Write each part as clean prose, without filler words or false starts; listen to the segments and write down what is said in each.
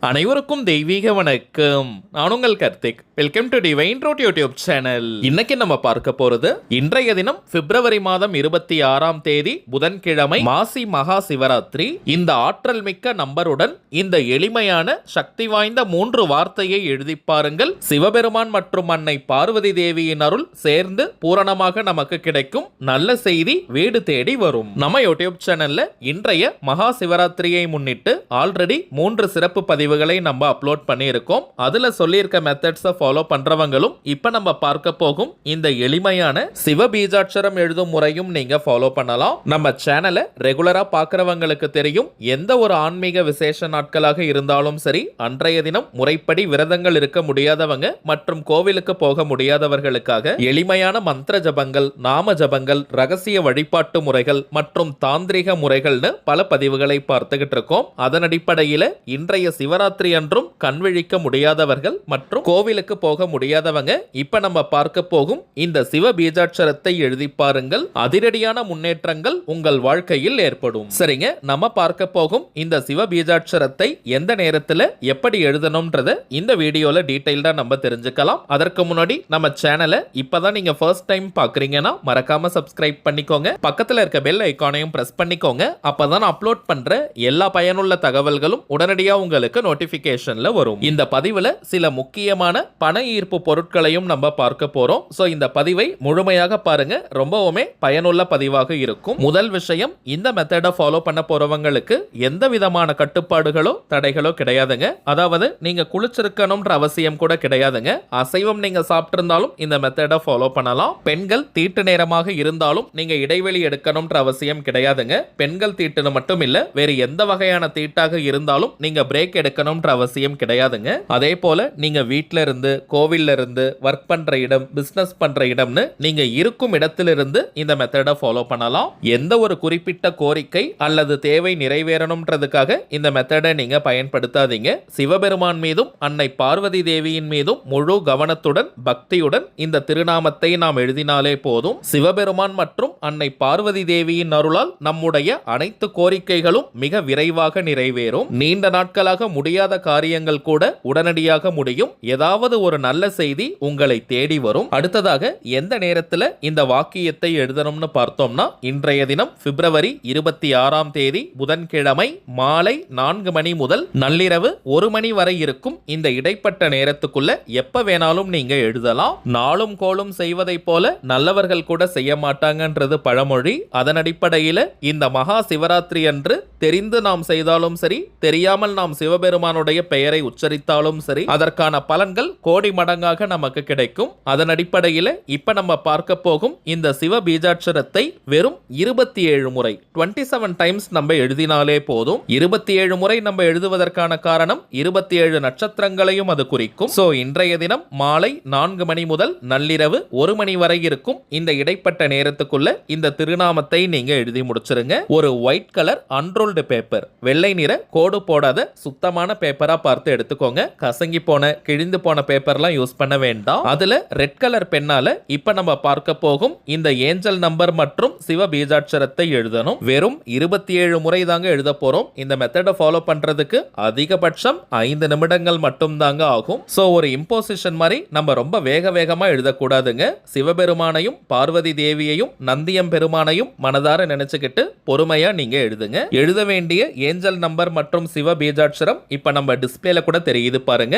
அனைவருக்கும் தெய்வீக வணக்கம். நான் உங்கள் Karthik. Welcome to divine truth YouTube channel. இன்னைக்கு நம்ம பார்க்க போறது இன்றைய தினம் பிப்ரவரி மாதம் 26ஆம் தேதி புதன்கிழமை, மாசி மகா சிவராத்திரி. இந்த ஆற்றல் மிக்க நம்பருடன் இந்த எளிமையான சக்தி வாய்ந்த 3 வார்த்தையை எழுதி பாருங்கள். சிவபெருமான் மற்றும் அன்னை பார்வதி தேவியின் அருள் சேர்ந்து பூரணமாக நமக்கு கிடைக்கும் நல்ல செய்தி வீடு தேடி வரும். நம்ம யூடியூப் சேனல்ல இன்றைய மகா சிவராத்திரியை முன்னிட்டு ஆல்ரெடி 3 சிறப்பு பதிவுகளை நம்ம அப்லோட் பண்ணி இருக்கோம். அதுல சொல்லியிருக்க மெத்தட்ஸை ஃபாலோ பண்றவங்களும் இப்ப நம்ம பார்க்க போகும் இந்த எளிமையான சிவ பீஜாட்சரம் எழுதும் முறையும் நீங்க ஃபாலோ பண்ணலாம். நம்ம சேனலை ரெகுலரா பார்க்கறவங்களுக்கு தெரியும், எந்த ஒரு ஆன்மீக விசேஷ நாட்களாக இருந்தாலும் சரி, அன்றைய தினம் முறைப்படி விரதங்கள் இருக்க முடியாதவங்க மற்றும் கோவிலுக்கு போக முடியாதவர்களுக்காக எளிமையான மந்திர ஜபங்கள், நாம ஜபங்கள், ரகசிய வழிபாட்டு முறைகள் மற்றும் தாந்திரிக முறைகள்னு பல பதிவுகளை பார்த்துக்கிட்டு இருக்கோம். அதன் அடிப்படையில் இன்றைய சிவராத்திரி அன்றும் கண்விழிக்க முடியாதவர்கள் மற்றும் கோவிலுக்கு போக முடியாதவங்க இப்ப நம்ம பார்க்க போகும் இந்த சிவ பீஜாட்சரத்தை எழுதி பாருங்கள். அதிரடியான முன்னேற்றங்கள் உங்கள் வாழ்க்கையில் ஏற்படும். சரிங்க, நம்ம பார்க்க போகும் இந்த சிவ பீஜாட்சரத்தை எந்த நேரத்தில் எப்படி எழுதணும்ன்றத இந்த வீடியோல டீடைல்டா நம்ம தெரிஞ்சுக்கலாம். அதற்கு முன்னாடி நம்ம சேனலை இப்பதான் நீங்க ஃபர்ஸ்ட் டைம் பாக்குறீங்கன்னா மறக்காம சப்ஸ்கிரைப் பண்ணிக்கோங்க. பக்கத்துல இருக்க பெல் ஐகானையும் பிரஸ் பண்ணிக்கோங்க. அப்பதான் அப்லோட் பண்ற எல்லா பயனுள்ள தகவல்களும் உடனடியா உங்களுக்கு நோட்டிபிகேஷன்ல வரும். இந்த பதிவுல சில முக்கியமான பண ஈர்ப்பு பொருட்களையும் நம்ம பார்க்க போறோம். சோ இந்த பதிவை முழுமையாக பாருங்க, ரொம்பவுமே பயனுள்ள பதிவாக இருக்கும். முதல் விஷயம், இந்த மெத்தடை ஃபாலோ பண்ண போறவங்களுக்கு எந்த விதமான கட்டுப்பாடுகளோ தடைகளோ கிடையாதுங்க. அதாவது நீங்க குளிச்சிருக்கணும்ன்ற அவசியம் கூட கிடையாதுங்க. அசைவம் நீங்க சாப்பிட்டிருந்தாலும் இந்த மெத்தடை ஃபாலோ பண்ணலாம். பெண்கள் தீட்டு நேரமாக இருந்தாலும் நீங்க இடைவெளி எடுக்கணும்ன்ற அவசியம் கிடையாதுங்க. பெண்கள் தீட்டுன்னு மட்டும் இல்ல, வேறு எந்த வகையான தீட்டாக இருந்தாலும் நீங்க பிரேக் எடுக்கணும்ன்ற அவசியம் கிடையாதுங்க. அதே போல நீங்க வீட்ல இருந்து, கோவில்ல இருந்து, ஒர்க் பண்ற இடம், பிசினஸ் பண்ற இடம்னு நீங்க இருக்கும் இடத்திலிருந்து இந்த மெத்தடை ஃபாலோ பண்ணலாம். எந்த ஒரு குறிப்பிட்ட கோரிக்கை அல்லது தேவை நிறைவேறணும்ன்றதுக்காக இந்த மெத்தடை நீங்க பயன்படுத்தாதீங்க. சிவபெருமான் மீதும் அன்னை பார்வதி தேவியின் மீதும் முழு கவனத்துடன் பக்தியுடன் இந்த திருநாமத்தை நாம் எழுதினாலே போதும். சிவபெருமான் மற்றும் அன்னை பார்வதி தேவியின் அருளால் நம்முடைய அனைத்து கோரிக்கைகளும் மிக விரைவாக நிறைவேறும். நீண்ட நாட்களாக முடியாத காரியங்கள் கூட உடனடியாக முடியும். ஏதாவது ஒரு நல்ல செய்தி உங்களை தேடி வரும். அடுத்ததாக எந்த நேரத்தில் இந்த வாக்கியத்தை எழுதணும்னு பார்த்தோம்னா, இன்றைய தினம் பிப்ரவரி 26ஆம் தேதி புதன்கிழமை மாலை 4 மணி முதல் நள்ளிரவு 1 மணி வரை இருக்கும் இந்த இடைப்பட்ட நேரத்துக்குள்ள எப்ப வேணாலும் நீங்க எழுதலாம். நாளும் கோளும் செய்வதை போல நல்லவர்கள் கூட செய்ய மாட்டாங்கன்றது பழமொழி. அதன் அடிப்படையில் இந்த மகா சிவராத்திரி அன்று தெரிந்து நாம் செய்தாலும் சரி, தெரியாமல் நாம் சிவபெருமானுடைய பெயரை உச்சரித்தாலும் சரி, அதற்கான பலன்கள் கோடி மடங்காக நமக்கு கிடைக்கும். அதன் அடிப்படையில் இப்ப நம்ம பார்க்க போகும் இந்த சிவ பீஜாட்சரத்தை வெறும் 27 முறை 27 டைம்ஸ் நம்ம எழுதினாலே போதும். 27 முறை நம்ம எழுதுவதற்கான காரணம் 27 நட்சத்திரங்களையும் அது குறிக்கும். சோ இன்றைய தினம் மாலை 4 மணி முதல் நள்ளிரவு 1 மணி வரை இருக்கும் இந்த இடைப்பட்ட நேரத்துக்குள்ள இந்த திருநாமத்தை நீங்க எழுதி முடிச்சிருங்க. ஒரு ஒயிட் கலர் அன்ரோல்டு பேப்பர், வெள்ளை நிற கோடு போடாத சுத்தமான பேப்பரா பார்த்து எடுத்துக்கோங்க. கசங்கி போன, கிழிந்து போன பேப்பர்லாம் யூஸ் பண்ண வேண்டாம். அதுல ரெட் கலர் பெண்ணால இப்ப நம்ம பார்க்க போகும் இந்த ஏஞ்சல் நம்பர் மற்றும் சிவ பீஜாட்சரத்தை எழுதணும். வெறும் 27 முறை தாங்க எழுத போறோம். இந்த மெத்தடை ஃபாலோ பண்றதுக்கு அதிகபட்சம் 5 நிமிடங்கள் மட்டும் தாங்க ஆகும். சோ ஒரு இம்போசிஷன் மாதிரி நம்ம ரொம்ப வேகமா எழுதக்கூடாதுங்க. சிவபெருமானையும் பார்வதி தேவியையும் நந்தியம் பெருமானையும் மனதார நினைச்சுக்கிட்டு பொறுமையா நீங்க எழுதுங்க. எழுத வேண்டிய ஏஞ்சல் நம்பர் மற்றும் சிவ பீஜாட்சரம் இப்ப நம்ம டிஸ்பிளேல கூட தெரியுது பாருங்க.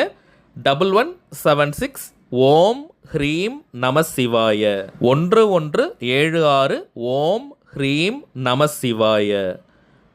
1176 ஓம் ஹ்ரீம் நம சிவாய. 1176 ஓம் ஹ்ரீம் நம சிவாய.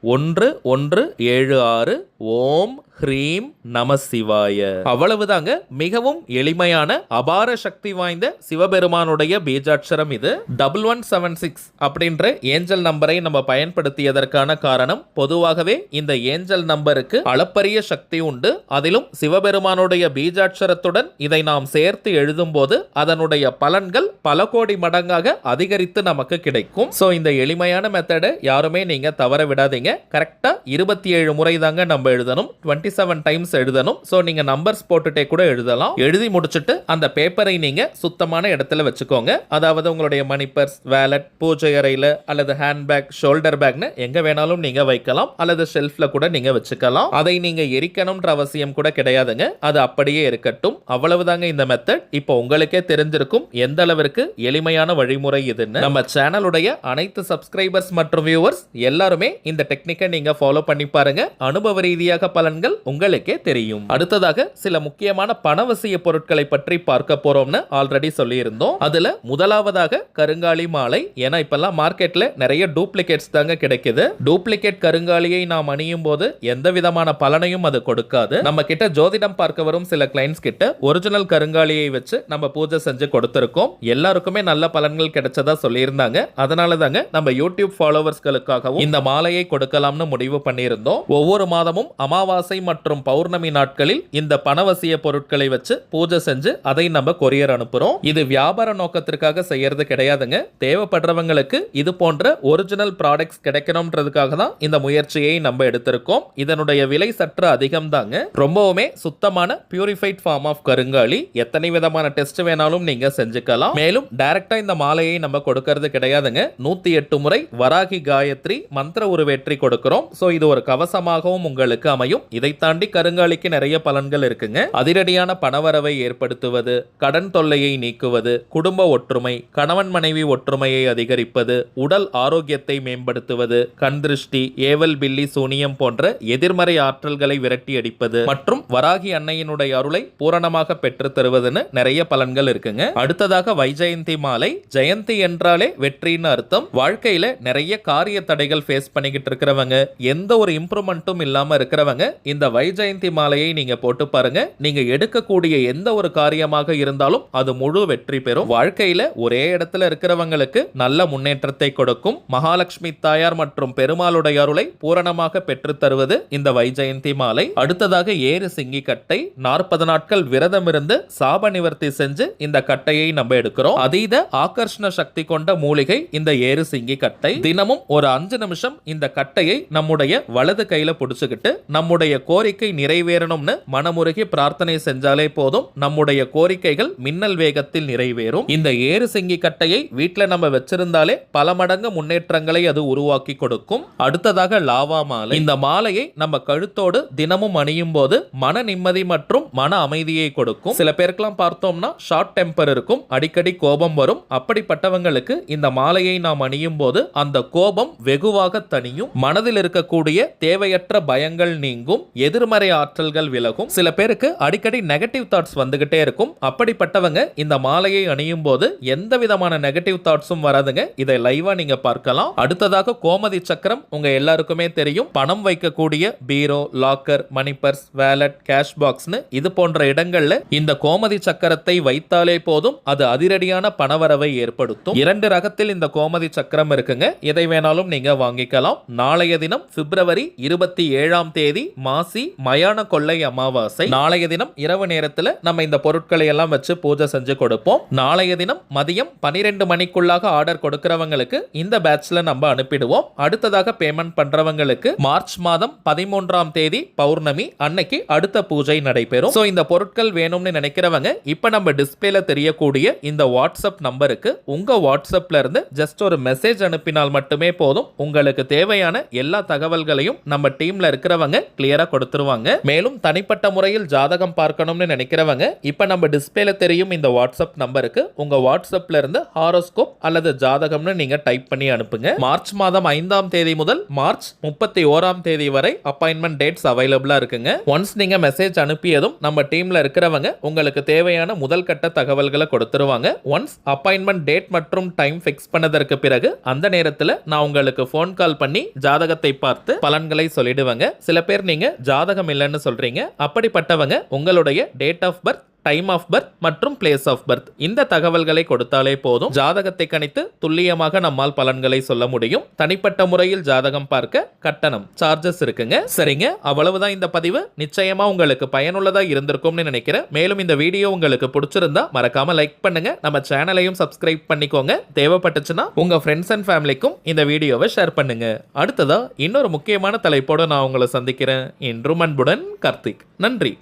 1176 ஓம் ஹ்ரீம் நம சிவாய. அவ்வளவுதாங்க. மிகவும் எளிமையான அபார சக்தி வாய்ந்த சிவபெருமானுடைய பீஜாட்சரம் இது. 1176 அப்படின்ற ஏஞ்சல் நம்பரை நம்ம பயன்படுத்தியதற்கான காரணம், பொதுவாகவே இந்த ஏஞ்சல் நம்பருக்கு அளப்பரிய சக்தி உண்டு. அதிலும் சிவபெருமானுடைய பீஜாட்சரத்துடன் இதை நாம் சேர்த்து எழுதும் போது அதனுடைய பலன்கள் பல கோடி மடங்காக அதிகரித்து நமக்கு கிடைக்கும். சோ இந்த எளிமையான மெத்தடை யாருமே நீங்க தவற விடாதீங்க. நீங்க கரெக்டா 27 முறை தாங்க நம்ம எழுதணும். 27 டைம்ஸ் எழுதணும். சோ நீங்க நம்பர்ஸ் போட்டுட்டே கூட எழுதலாம். எழுதி முடிச்சிட்டு அந்த பேப்பரை நீங்க சுத்தமான இடத்துல வச்சுக்கோங்க. அதாவது உங்களுடைய மணி பர்ஸ், வேலட், பூஜை அறையில அல்லது ஹேண்ட்பேக், ஷோல்டர் பேக்னு எங்க வேணாலும் நீங்க வைக்கலாம். அல்லது ஷெல்ஃப்ல கூட நீங்க வச்சுக்கலாம். அதை நீங்க எரிக்கணும்ன்ற அவசியம் கூட கிடையாதுங்க. அது அப்படியே இருக்கட்டும். அவ்வளவுதாங்க இந்த மெத்தட். இப்போ உங்களுக்கே தெரிஞ்சிருக்கும் எந்த அளவிற்கு எளிமையான வழிமுறை இதுன்னு. நம்ம சேனலுடைய அனைத்து சப்ஸ்கிரைபர்ஸ் மற்றும் வியூவர்ஸ் எல்லாருமே இந்த டெக்னிக்கை நீங்க ஃபாலோ பண்ணி பாருங்க. அனுபவ ரீதியாக பலன்கள் உங்களுக்கே தெரியும். அடுத்ததாக சில முக்கியமான பணவசிய பொருட்களை பற்றி பார்க்க போறோம்னு ஆல்ரெடி சொல்லி இருந்தோம். அதுல முதலாவதாக கருங்காலி மாலை. ஏன்னா இப்பெல்லாம் மார்க்கெட்ல நிறைய டூப்ளிகேட்ஸ் தாங்க கிடைக்குது. டூப்ளிகேட் கருங்காலியை நாம் அணியும் போது எந்த விதமான பலனையும் அது கொடுக்காது. நம்ம கிட்ட ஜோதிடம் பார்க்க வரும் சில கிளைண்ட்ஸ் கிட்ட ஒரிஜினல் கருங்காலியை வச்சு நம்ம பூஜை செஞ்சு கொடுத்திருக்கோம். எல்லாருக்குமே நல்ல பலன்கள் கிடைச்சதா சொல்லியிருந்தாங்க. அதனால தாங்க நம்ம யூடியூப் ஃபாலோவர்ஸ்களுக்காகவும் இந்த மாலையை கொடுக்கலாம்னு முடிவு பண்ணியிருந்தோம். ஒவ்வொரு மாதமும் அமாவாசை மற்றும் பௌர்ணமி நாட்களில் இந்த பணவசிய பொருட்களை வச்சு பூஜை செஞ்சு அதை நம்ம கொரியர் அனுப்புறோம். இது வியாபார நோக்கத்திற்காக செய்யறது கிடையாதுங்க. தேவைப்படுறவங்களுக்கு இது போன்ற ஒரிஜினல் ப்ராடக்ட்ஸ் கிடைக்கணும்ன்றதுக்காக தான் இந்த முயற்சியை நம்ம எடுத்திருக்கோம். இதனுடைய விலை சற்று அதிகம் தாங்க. ரொம்பவுமே சுத்தமான பியூரிஃபைட் ஃபார்ம் ஆஃப் கருங்காலி. எத்தனை விதமான டெஸ்ட் வேணாலும் நீங்க செஞ்சுக்கலாம். மேலும் டைரக்டா இந்த மாலையை நம்ம கொடுக்கிறது கிடையாதுங்க. 108 முறை வராகி காயத்ரி மந்திர உருவேற்றி கொடுக்கிறோம். சோ இது ஒரு கவசமாகவும் உங்களுக்கு அமையும். இதை தாண்டி கருங்காலிக்கு நிறைய பலன்கள் இருக்குங்க. அதிரடியான பணவரவை ஏற்படுத்துவது, கடன் தொல்லையை நீக்குவது, குடும்ப ஒற்றுமை, கணவன் மனைவி ஒற்றுமையை அதிகரிப்பது, உடல் ஆரோக்கியத்தை மேம்படுத்துவது, கண் திருஷ்டி, ஏவல் பில்லி, சூனியம் போன்ற எதிர்மறை ஆற்றல்களை விரட்டி அடிப்பது மற்றும் வராகி அன்னையினுடைய அருளை பூரணமாக பெற்று தருவதுன்னு நிறைய பலன்கள் இருக்குங்க. அடுத்ததாக வைஜெயந்தி மாலை. ஜெயந்தி என்றாலே வெற்றின்னு அர்த்தம். வாழ்க்கையில நிறைய காரிய தடைகள் ஃபேஸ் பண்ணிக்கிட்டு இருக்கிறவங்க, எந்த ஒரு இம்ப்ரூவ்மெண்ட்டும் இல்லாம இருக்கிறவங்க இந்த வைஜெயந்தி மாலையை நீங்க போட்டு பாருங்க. நீங்க எடுக்கக்கூடிய எந்த ஒரு காரியமாக இருந்தாலும் அது முழு வெற்றி பெறும். வாழ்க்கையில ஒரே இடத்துல இருக்கிறவங்களுக்கு நல்ல முன்னேற்றத்தை கொடுக்கும். மகாலட்சுமி தாயார் மற்றும் பெருமாளுடைய அருளை பூரணமாக பெற்று தருவது இந்த வைஜெயந்தி மாலை. அடுத்ததாக ஏறு சிங்கி கட்டை. 40 நாட்கள் விரதம் இருந்து சாப நிவர்த்தி செஞ்சு இந்த கட்டையை நம்ம எடுக்கிறோம். அதீத ஆகர்ஷண சக்தி கொண்ட மூலிகை இந்த ஏறு சிங்கி கட்டை. தினமும் ஒரு 5 நிமிஷம் இந்த கட்டையை நம்முடைய வலது கையில புடிச்சுக்கிட்டு நம்முடைய கோரிக்கை நிறைவேறணும்னு மனமுருகி பிரார்த்தனை செஞ்சாலே போதும். நம்முடைய கோரிக்கைகள் மின்னல் வேகத்தில் நிறைவேறும். இந்த ஏறு சிங்கி கட்டையை வீட்டுல நம்ம வச்சிருந்தாலே பல மடங்கு முன்னேற்றங்களை அது உருவாக்கி கொடுக்கும். அடுத்ததாக லாவா மாலை. இந்த மாலையை நம்ம கழுத்தோடு தினமும் அணியும் போது மன நிம்மதி மற்றும் மன அமைதியை கொடுக்கும். சில பேருக்கெல்லாம் பார்த்தோம்னா ஷார்ட் டெம்பர் இருக்கும், அடிக்கடி கோபம் வரும். அப்படிப்பட்டவங்களுக்கு இந்த மாலையை நாம் அணியும் போது அந்த கோபம் வெகுவாக தணியும். மனதில் இருக்கக்கூடிய தேவையற்ற பயங்கள் நீங்கும், எதிர்மறை ஆற்றல்கள் விலகும். சில பேருக்கு அடிக்கடி நெகட்டிவ் தாட்ஸ் வந்துகிட்டே இருக்கும். அப்படிப்பட்டவங்க இந்த மாலையை அணியும் போது எந்த விதமான நெகட்டிவ் தாட்ஸும் வராதுங்க. இதை லைவா நீங்க பார்க்கலாம். அடுத்ததாக கோமதி சக்கரம். உங்க எல்லாருக்குமே தெரியும், பணம் வைக்கக்கூடிய பீரோ, லாக்கர், மணி பர்ஸ், வேலட், கேஷ் பாக்ஸ்னு இது போன்ற இடங்கள்ல இந்த கோமதி சக்கரத்தை வைத்தாலே போதும், அது அதிரடியான பணவரவை ஏற்படுத்தும். 2 ரகத்தில் இந்த கோமதி சக்கரம் இருக்குங்க. எதை வேணாலும் நீங்க வாங்கிக்கலாம். நாளைய தினம் பிப்ரவரி 27ஆம் தேதி மாசி மயான கொள்ளை அமாவாசை. நாளைய தினம் இரவு நேரத்துல நம்ம இந்த பொருட்களை எல்லாம் வச்சு பூஜை செஞ்சு கொடுப்போம். நாளைய தினம் மதியம் 12 மணிக்குள்ளாக ஆர்டர் கொடுக்கிறவங்களுக்கு இந்த பேட்ச்ல நம்ம அனுப்பிடுவோம். அடுத்ததாக பேமெண்ட் பண்றவங்களுக்கு மார்ச் மாதம் 13ஆம் தேதி பௌர்ணமி அன்னைக்கு அடுத்த பூஜை நடைபெறும். சோ இந்த பொருட்கள் வேணும்னு நினைக்கிறவங்க இப்ப நம்ம டிஸ்பிளேல தெரியக்கூடிய இந்த வாட்ஸ்அப் நம்பருக்கு உங்க வாட்ஸ்அப்ல இருந்து ஜஸ்ட் ஒரு மெசேஜ் அனுப்பினால் மட்டுமே போதும். உங்களுக்கு தேவையான எல்லா தகவல்களையும் நம்ம டீம்ல இருக்கிறவங்க கிளியரா கொடுத்துருவாங்க. மேலும் தனிப்பட்ட முறையில் ஜாதகம் பார்க்கணும்னு நினைக்கிறவங்க இப்ப நம்ம டிஸ்பிளேல தெரியும் இந்த வாட்ஸ்அப் நம்பருக்கு உங்க வாட்ஸ்அப்ல இருந்து ஹாரோஸ்கோப் அல்லது ஜாதகம்னு நீங்க டைப் பண்ணி அனுப்புங்க. மார்ச் மாதம் 5ஆம் தேதி முதல் மார்ச் 31ஆம் தேதி வரை அப்பாயின்மெண்ட் டேட்ஸ் அவைலபிளா இருக்குங்க. ஒன்ஸ் நீங்க மெசேஜ் அனுப்பியதும் நம்ம டீம்ல இருக்கிறவங்க உங்களுக்கு தேவையான முதல் கட்ட தகவல்களை கொடுத்துருவாங்க. ஒன்ஸ் அப்பாயின்மெண்ட் டேட் மற்றும் டைம் ஃபிக்ஸ் பண்ணதற்கு பிறகு அந்த நேரத்தில் நான் உங்களுக்கு ஃபோன் கால் பண்ணி ஜாதகத்தை பார்த்து பலன்களை சொல்லிடுவாங்க. சில பேர் நீங்க ஜாதகம் இல்லைன்னு சொல்றீங்க. அப்படிப்பட்டவங்க உங்களுடைய date of birth, time of birth மற்றும் பிளேஸ் ஆஃப் பர்த் இந்த தகவல்களை கொடுத்தாலே போதும் ஜாதகத்தை கணித்து துல்லியமாக நம்மால் பலன்களை சொல்ல முடியும். தனிப்பட்ட முறையில் ஜாதகம் பார்க்க கட்டணம் சார்ஜஸ் இருக்குங்க. சரிங்க, அவ்வளவுதான் இந்த பதிவு. நிச்சயமா உங்களுக்கு பயனுள்ளதா இருந்திருக்கும்னு நினைக்கிறேன். மேலும் இந்த வீடியோ உங்களுக்கு பிடிச்சிருந்தா மறக்காம லைக் பண்ணுங்க. நம்ம சேனலையும் சப்ஸ்கிரைப் பண்ணிக்கோங்க. தேவைப்பட்டுச்சுன்னா உங்க ஃப்ரெண்ட்ஸ் அண்ட் ஃபேமிலிக்கும் இந்த வீடியோவை ஷேர் பண்ணுங்க. அடுத்ததா இன்னொரு முக்கியமான தலைப்போட நான் உங்களை சந்திக்கிறேன். இன்றும் அன்புடன் கார்த்திக். நன்றி.